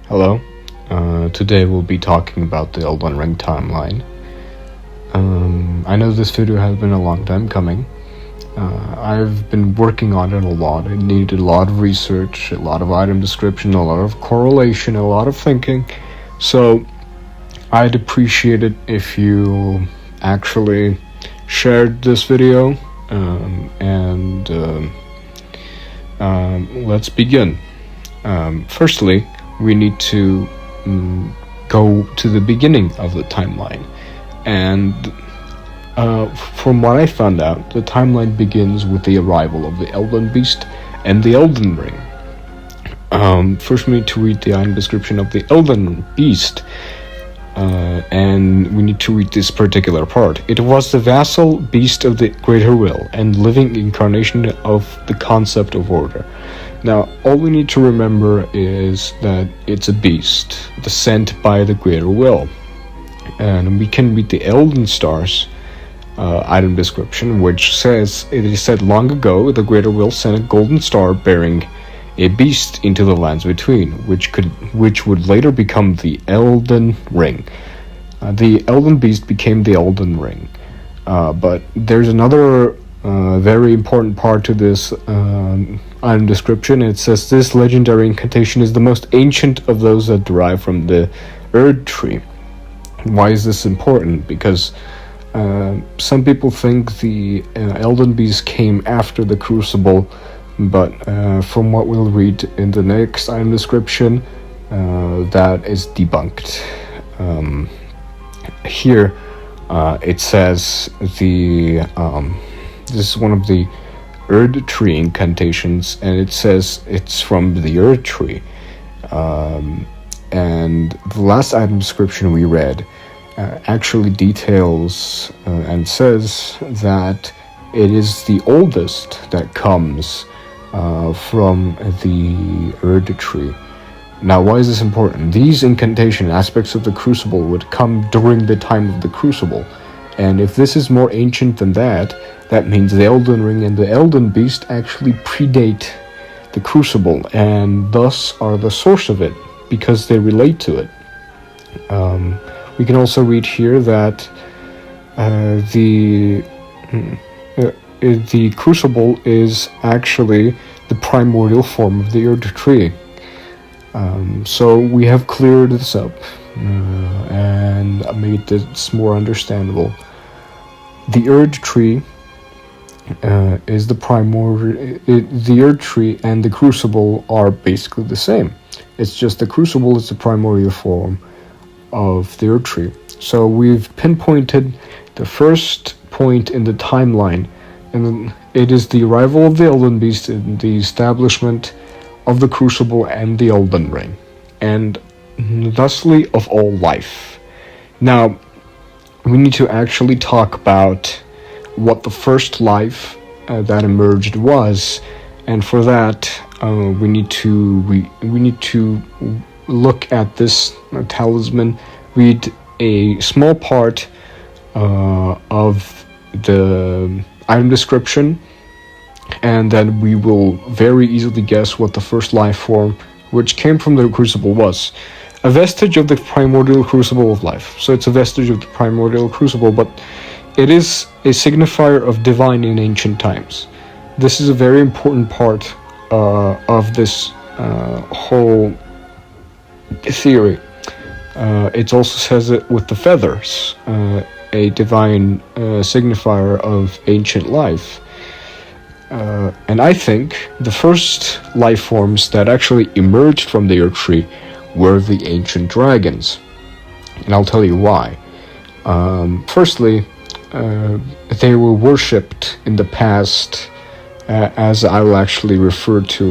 Hello. Today we'll be talking about the Elden Ring timeline. I know this video has been a long time coming. I've been working on it a lot. It needed a lot of research, a lot of item description, a lot of correlation, a lot of thinking. So I'd appreciate it if you actually shared this video. Let's begin. Firstly, we need to go to the beginning of the timeline, and from what I found out, the timeline begins with the arrival of the Elden Beast and the Elden Ring. First we need to read the item description of the Elden Beast, and we need to read this particular part. It was the vassal beast of the greater will and living incarnation of the concept of order. Now, all we need to remember is that it's a beast, sent by the greater will. And we can read the Elden Stars item description, which says, it is said long ago, the greater will sent a golden star bearing a beast into the lands between, which would later become the Elden Ring. The Elden Beast became the Elden Ring. But there's another very important part to this item description. It says this legendary incantation is the most ancient of those that derive from the Erd tree. Why is this important? Because some people think the Elden Beast came after the Crucible, but from what we'll read in the next item description, that is debunked. Here it says this is one of the Erd tree incantations, and it says it's from the Erd tree. And the last item description we read actually details and says that it is the oldest that comes from the Erd tree. Now, why is this important? These incantation aspects of the Crucible would come during the time of the Crucible. And if this is more ancient than that, that means the Elden Ring and the Elden Beast actually predate the Crucible, and thus are the source of it, because they relate to it. We can also read here that the Crucible is actually the primordial form of the Erd tree. So we have cleared this up and made this more understandable. The Erd tree is the primordial. The Erd tree and the Crucible are basically the same. It's just the Crucible is the primordial form of the Erd tree. So we've pinpointed the first point in the timeline, and it is the arrival of the Elden Beast and the establishment of the Crucible and the Elden Ring, and thusly of all life. Now, we need to actually talk about what the first life that emerged was, and for that we need to look at this talisman, read a small part of the item description, and then we will very easily guess what the first life form which came from the Crucible was. A vestige of the primordial Crucible of life. So it's a vestige of the primordial Crucible, but it is a signifier of divine in ancient times. This is a very important part of this whole theory. It also says it with the feathers, a divine signifier of ancient life. And I think the first life forms that actually emerged from the Erd tree were the ancient dragons. And I'll tell you why. Firstly, they were worshipped in the past, as I will actually refer to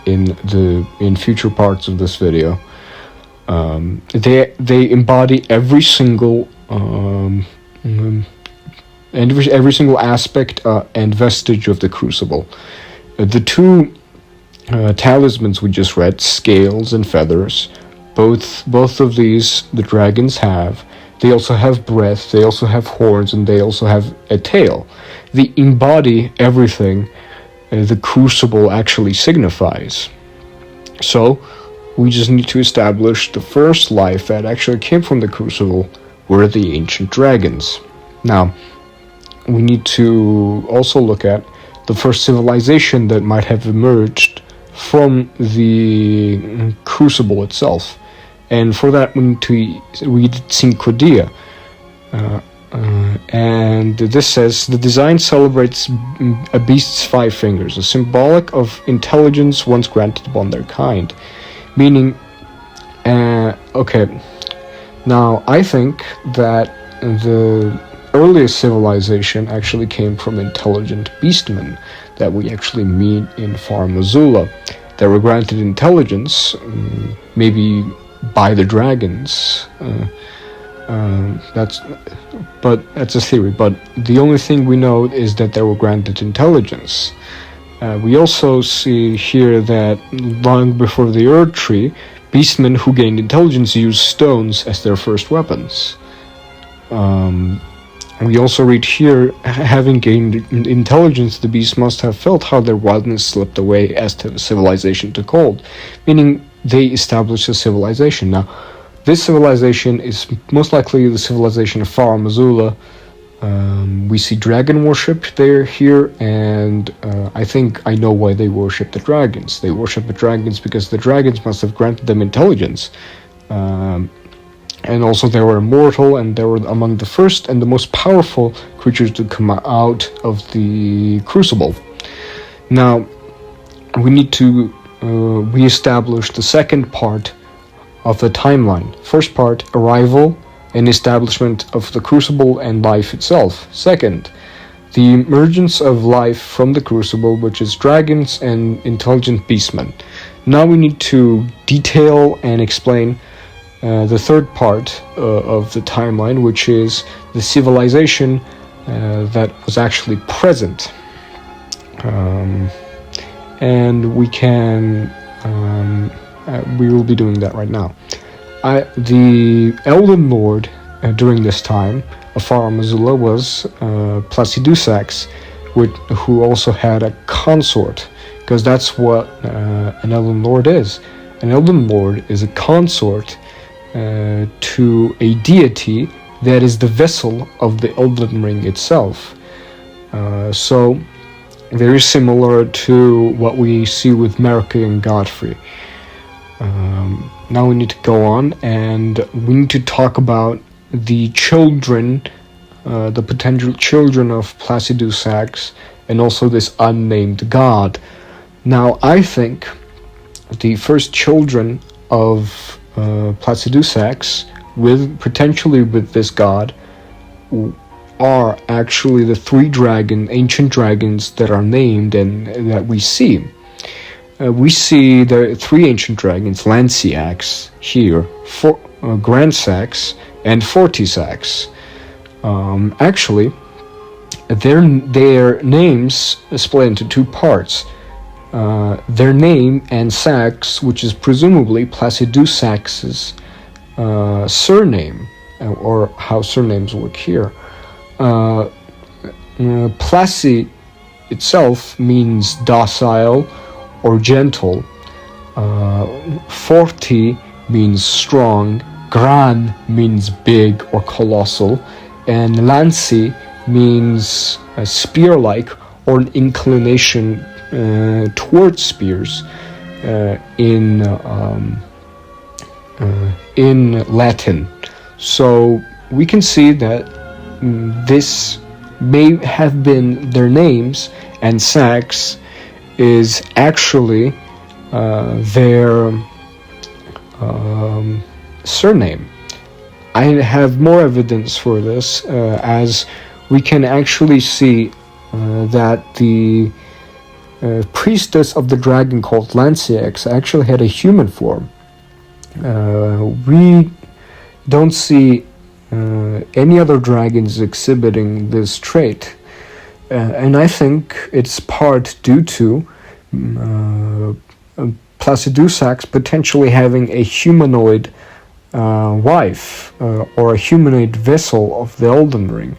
in future parts of this video. They embody every single every single aspect and vestige of the Crucible. The two talismans we just read, scales and feathers, both of these the dragons have. They also have breath, they also have horns, and they also have a tail. They embody everything the Crucible actually signifies. So we just need to establish the first life that actually came from the Crucible were the ancient dragons. Now, we need to also look at the first civilization that might have emerged from the Crucible itself. And for that, we need to read Cinquedia. And this says, the design celebrates a beast's 5 fingers, a symbolic of intelligence once granted upon their kind. Meaning, okay, now I think that the earliest civilization actually came from intelligent beastmen that we actually meet in Far Missoula, that were granted intelligence, maybe by the dragons. That's a theory, but the only thing we know is that they were granted intelligence. We also see here that long before the Erd Tree, beastmen who gained intelligence used stones as their first weapons. We also read here, having gained intelligence, the beasts must have felt how their wildness slipped away as the civilization took hold, meaning they established a civilization. Now, this civilization is most likely the civilization of Far Missoula. We see dragon worship here, and I think I know why they worship the dragons. They worship the dragons because the dragons must have granted them intelligence. And also they were immortal, and they were among the first and the most powerful creatures to come out of the Crucible. Now, we need to re-establish the second part of the timeline. First part, arrival and establishment of the Crucible and life itself. Second, the emergence of life from the Crucible, which is dragons and intelligent beastmen. Now we need to detail and explain the third part of the timeline, which is the civilization that was actually present. And we will be doing that right now. The Elden Lord during this time of Far Missoula was Placidusax, who also had a consort, because that's what an Elden Lord is. An Elden Lord is a consort to a deity that is the vessel of the Elden Ring itself. So very similar to what we see with Merrick and Godfrey. Now we need to go on, and we need to talk about the children, the potential children of Placidusax, and also this unnamed god. Now, I think the first children of Placidusax, potentially with this god, are actually the 3 ancient dragons that are named and that we see. We see the 3 ancient dragons, Lanciax here, Grandsax, and Fortisax. Actually, their names split into 2 parts. Their name and Sax, which is presumably Placidusax's surname, or how surnames work here. Placi itself means docile or gentle. Forti means strong. Gran means big or colossal. And Lanci means spear-like, or an inclination towards spears in Latin. So we can see that this may have been their names, and Sax is actually their surname. I have more evidence for this, as we can actually see that the priestess of the dragon called Lanciax actually had a human form. We don't see any other dragons exhibiting this trait, and I think it's part due to Placidusax potentially having a humanoid wife, or a humanoid vessel of the Elden Ring,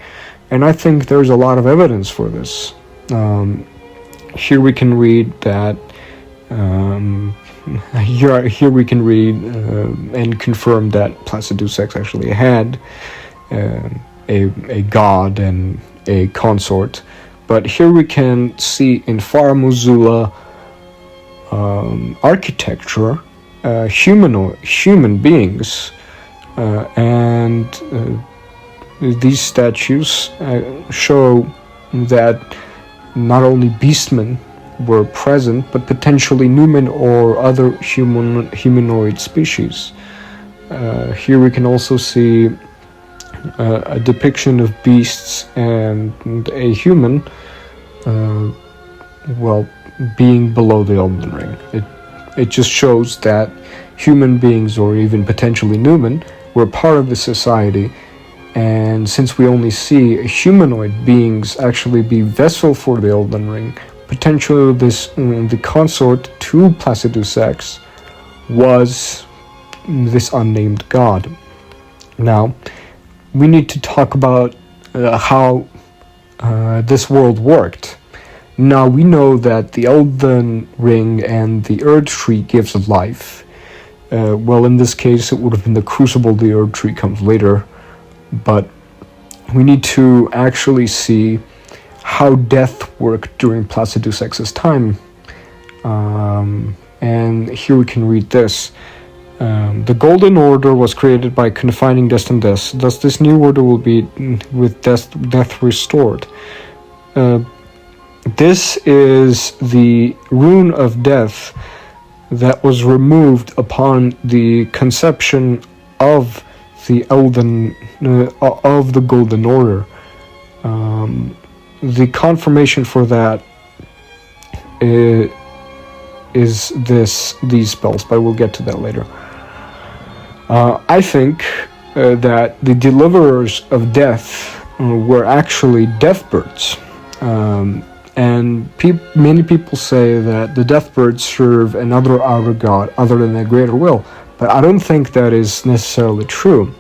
and I think there's a lot of evidence for this. Here we can read that here we can read and confirm that Placidusax actually had a god and a consort. But here we can see in Faramuzula architecture human beings, and these statues show that not only beastmen were present, but potentially Numen or other humanoid species. Here we can also see a depiction of beasts and a human, being below the Elden Ring. It just shows that human beings, or even potentially Numen, were part of the society. And since we only see humanoid beings actually be vessel for the Elden Ring, potentially the consort to Placidusax was this unnamed god. Now, we need to talk about how this world worked. Now, we know that the Elden Ring and the Erd Tree gives life. In this case, it would have been the Crucible. The Erd Tree comes later. But we need to actually see how death worked during Placidusax's time. And here we can read this. The Golden Order was created by confining death and death. Thus this new order will be with death restored. This is the rune of death that was removed upon the conception of the of the Golden Order. The confirmation for that is these spells, but we'll get to that later. I think that the deliverers of death were actually deathbirds. And many people say that the deathbirds serve another outer god other than the greater will, but I don't think that is necessarily true.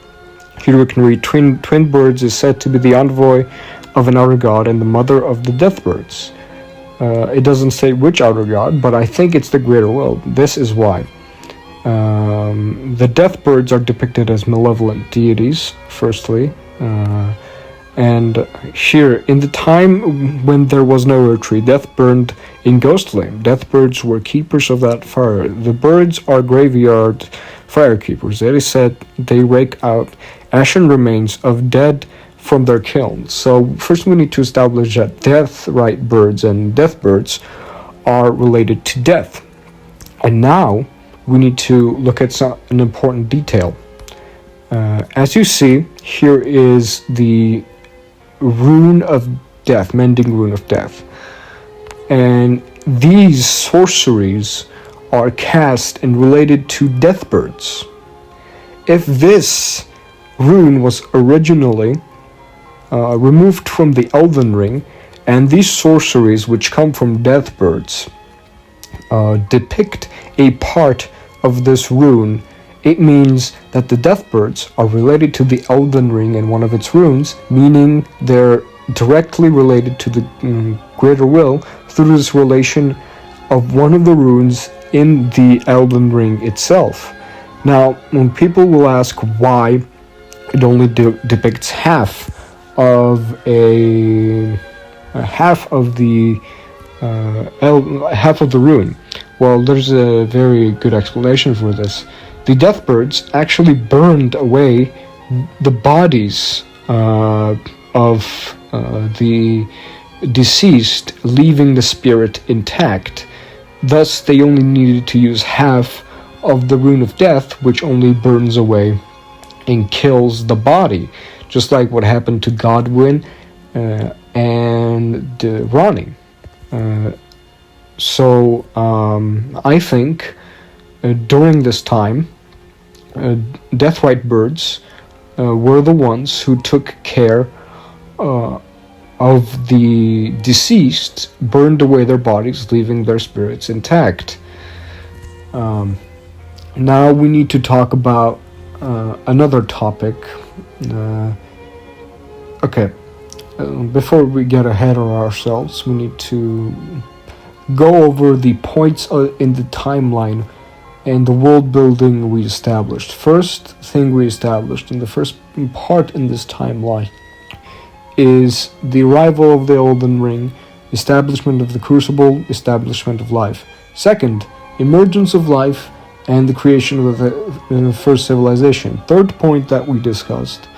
Here we can read, twin birds is said to be the envoy of an outer god and the mother of the deathbirds. It doesn't say which outer god, but I think it's the greater will. This is why. The deathbirds are depicted as malevolent deities, firstly. And here, in the time when there was no Erd Tree, death burned in ghost flame. Deathbirds were keepers of that fire. The birds are graveyard fire keepers. It is said they rake out ashen remains of dead from their kilns. So first we need to establish that death-right birds and deathbirds are related to death. And now we need to look at an important detail. As you see, here is the rune of death, mending rune of death. And these sorceries are cast and related to deathbirds. If this rune was originally removed from the Elden Ring, and these sorceries which come from deathbirds depict a part of this rune, it means that the deathbirds are related to the Elden Ring and one of its runes, meaning they're directly related to the greater will through this relation of one of the runes in the Elden Ring itself. Now, when people will ask why it only depicts half of the rune, well, there's a very good explanation for this. The deathbirds actually burned away the bodies of the deceased, leaving the spirit intact. Thus, they only needed to use half of the rune of death, which only burns away and kills the body, just like what happened to Godwyn and Ronnie. So I think during this time, death-right birds were the ones who took care of the deceased, burned away their bodies, leaving their spirits intact. Now we need to talk about another topic. Before we get ahead of ourselves, we need to go over the points in the timeline and the world building we established. First thing we established in the first part in this timeline is the arrival of the Elden Ring, establishment of the Crucible, establishment of life. Second, emergence of life and the creation of the first civilization. Third point that we discussed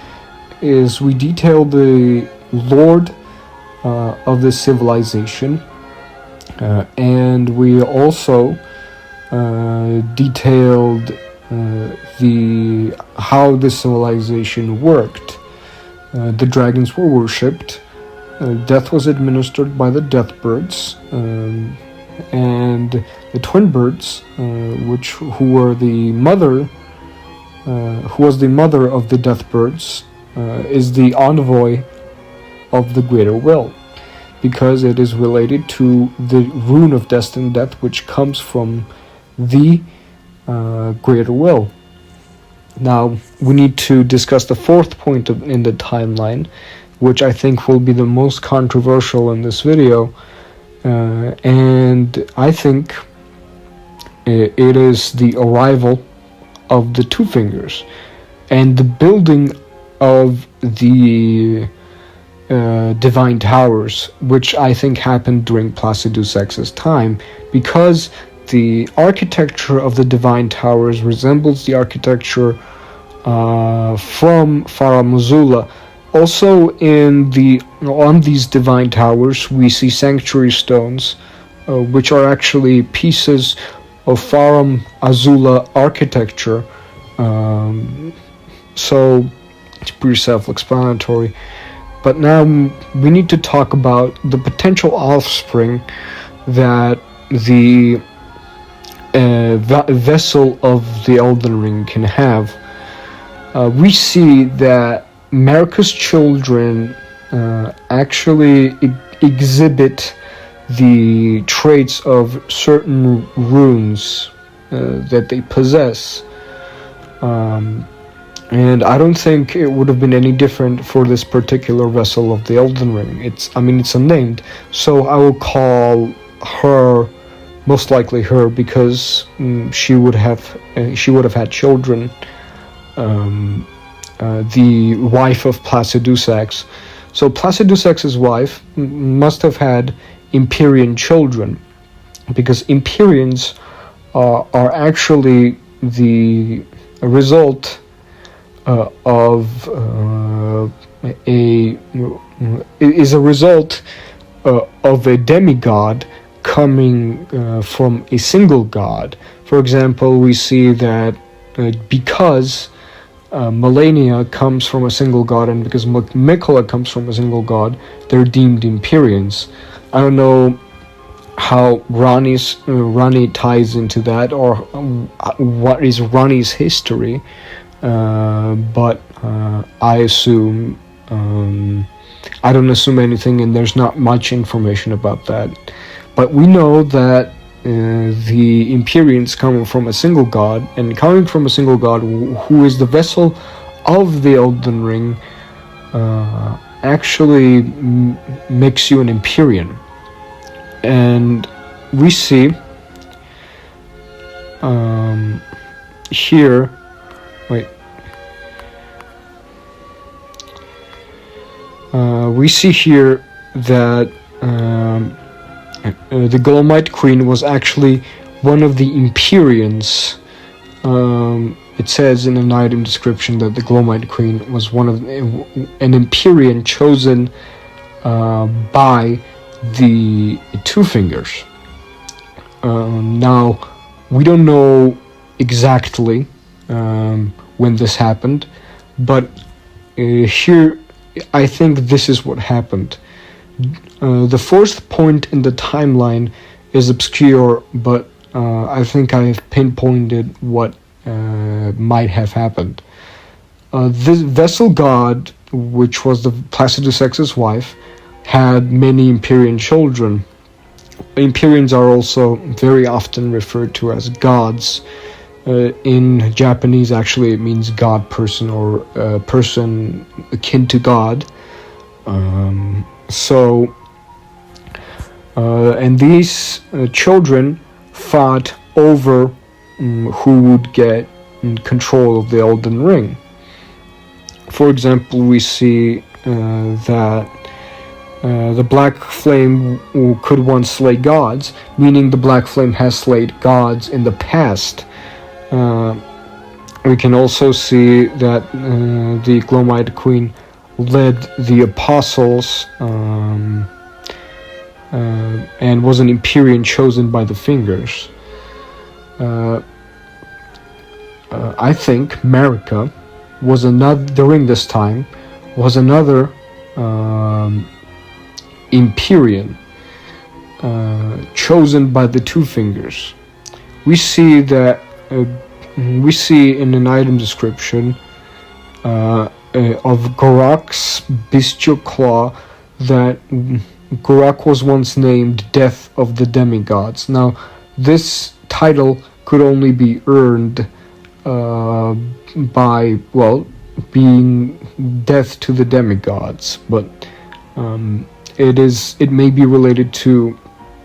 is we detailed the lord of this civilization, and we also detailed how this civilization worked. The dragons were worshipped, death was administered by the death birds, and the twin birds, who was the mother of the death birds, is the envoy of the greater will, because it is related to the rune of destined death, which comes from the greater will. Now, we need to discuss the fourth point in the timeline, which I think will be the most controversial in this video, and I think it is the arrival of the Two Fingers and the building of the Divine Towers, which I think happened during Placidus X's time, because the architecture of the Divine Towers resembles the architecture from Farah Mazula. Also, on these Divine Towers, we see sanctuary stones, which are actually pieces of Farum Azula architecture. So it's pretty self-explanatory. But now we need to talk about the potential offspring that the vessel of the Elden Ring can have. We see that Marika's children actually exhibit the traits of certain runes that they possess. And I don't think it would have been any different for this particular vessel of the Elden Ring. It's unnamed, so I will call her, most likely her, because she would have had children. The wife of Placidus X. So Placidus X's wife must have had Empyrean children, because Empyreans are actually the result of a demigod coming from a single god. For example, we see that because Melania comes from a single god, and because Mikola comes from a single god, they're deemed Empyreans. I don't know how Rani ties into that, or what is Rani's history, but I assume, I don't assume anything, and there's not much information about that. But we know that the Empyreans come from a single god, and coming from a single god who is the vessel of the Elden Ring actually makes you an Empyrean. And we see here, we see here that the Golomite Queen was actually one of the Empyreans. It says in an item description that the Golomite Queen was an Empyrean chosen by the Two Fingers. Now, we don't know exactly when this happened, but here I think this is what happened. The fourth point in the timeline is obscure, but I think I've pinpointed what might have happened. This vessel god, which was the Placidus X's wife, had many Empyrean children. Empyreans are also very often referred to as gods. In Japanese, actually, it means god person, or person akin to God. And these children fought over who would get control of the Elden Ring. For example, we see that the Black Flame could once slay gods, meaning the Black Flame has slayed gods in the past. We can also see that the Glomite Queen led the apostles and was an Empyrean chosen by the Fingers. I think Marika was another, during this time, was another Empyrean chosen by the Two Fingers. We see that we see in an item description of Gorak's bestial claw that Gorak was once named Death of the Demigods. Now, this title could only be earned by, well, being death to the demigods, but it may be related to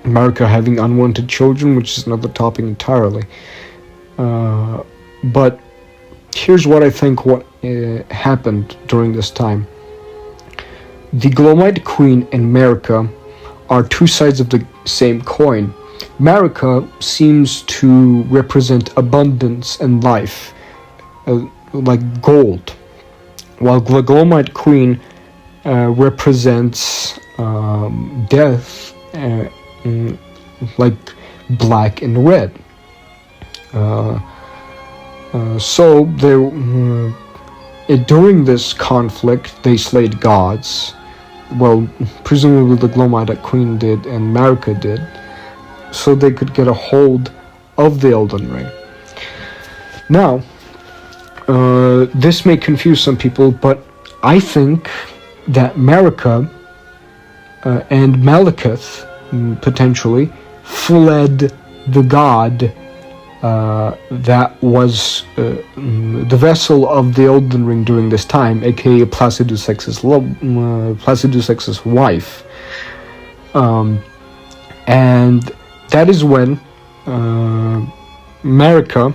Marika having unwanted children, which is another topic entirely. But here's what I think happened during this time. The Glomite Queen and Marika are two sides of the same coin. Marika seems to represent abundance and life, like gold, while the Glomite Queen represents death, like black and red. So during this conflict, they slayed gods. Well, presumably the Glomite Queen did and Marika did, so they could get a hold of the Elden Ring. Now, this may confuse some people, but I think that Marika and Malekith potentially fled the god that was the vessel of the Elden Ring during this time, aka Placidus X's wife, and that is when Marika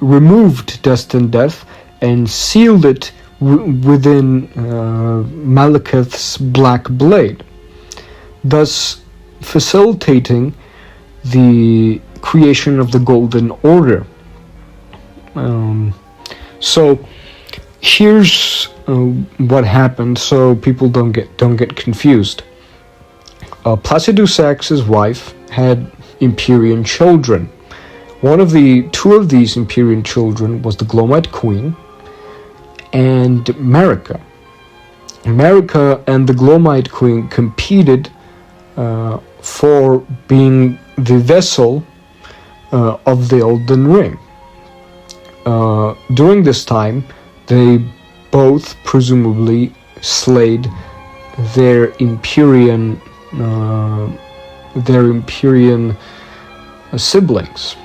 removed Destined Death and sealed it within Malekith's black blade, thus facilitating the creation of the Golden Order. So here's what happened, so people don't get confused. Placidus X's wife had Empyrean children. Two of these Empyrean children was the Glomite Queen and Marika. Marika and the Glomite Queen competed for being the vessel of the Elden Ring. During this time, they both presumably slayed their Empyrean siblings.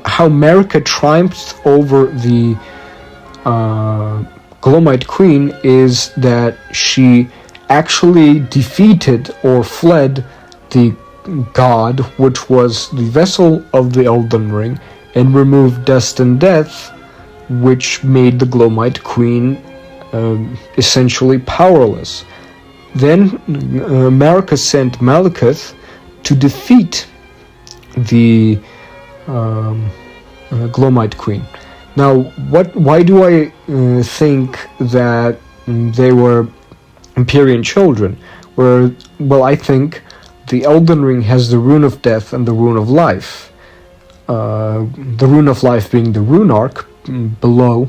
How Marika triumphed over the Glomite Queen is that she actually defeated or fled the god, which was the vessel of the Elden Ring, and removed Destined Death, which made the Glomite Queen essentially powerless. Then Marika sent Malekith to defeat the Glomite Queen. Now, why do I think that they were Empyrean children? Well, I think the Elden Ring has the Rune of Death and the Rune of Life. The Rune of Life being the Rune Arc below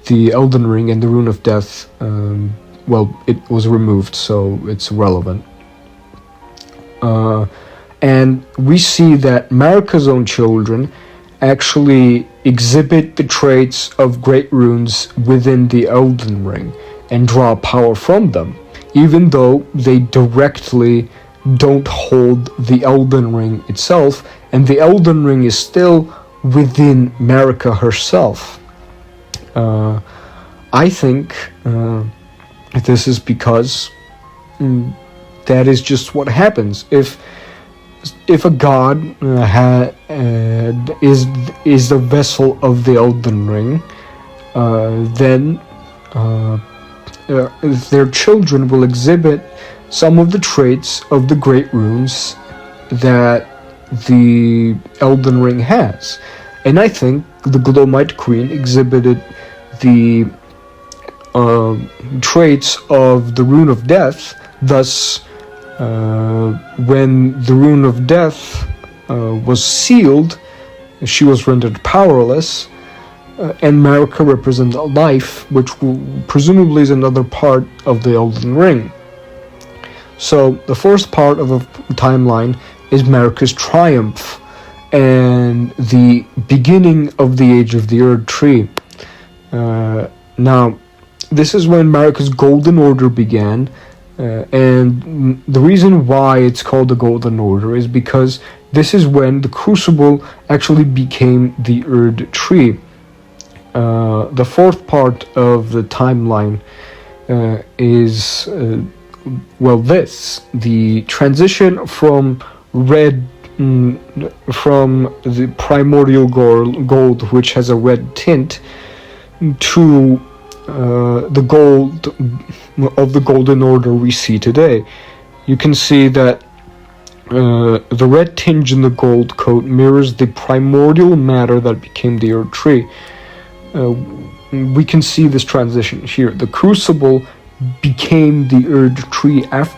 the Elden Ring, and the Rune of Death, it was removed, so it's irrelevant. And we see that Marika's own children actually exhibit the traits of great runes within the Elden Ring and draw power from them, even though they directly don't hold the Elden Ring itself, and the Elden Ring is still within Marika herself. I think this is because that is just what happens. If if a god is the vessel of the Elden Ring, then their children will exhibit some of the traits of the great runes that the Elden Ring has. And I think the Glowmite Queen exhibited the traits of the Rune of Death. Thus, when the Rune of Death was sealed, she was rendered powerless, and Marika represents life, which presumably is another part of the Elden Ring. So the first part of the timeline is Marika's triumph and the beginning of the Age of the Erd Tree. Now, this is when Marika's Golden Order began, and the reason why it's called the Golden Order is because this is when the Crucible actually became the Erd Tree. The fourth part of the timeline is, the transition from the primordial gold, which has a red tint, to the gold of the Golden Order we see today. You can see that the red tinge in the gold coat mirrors the primordial matter that became the Erd Tree. We can see this transition here. The Crucible became the Erd Tree after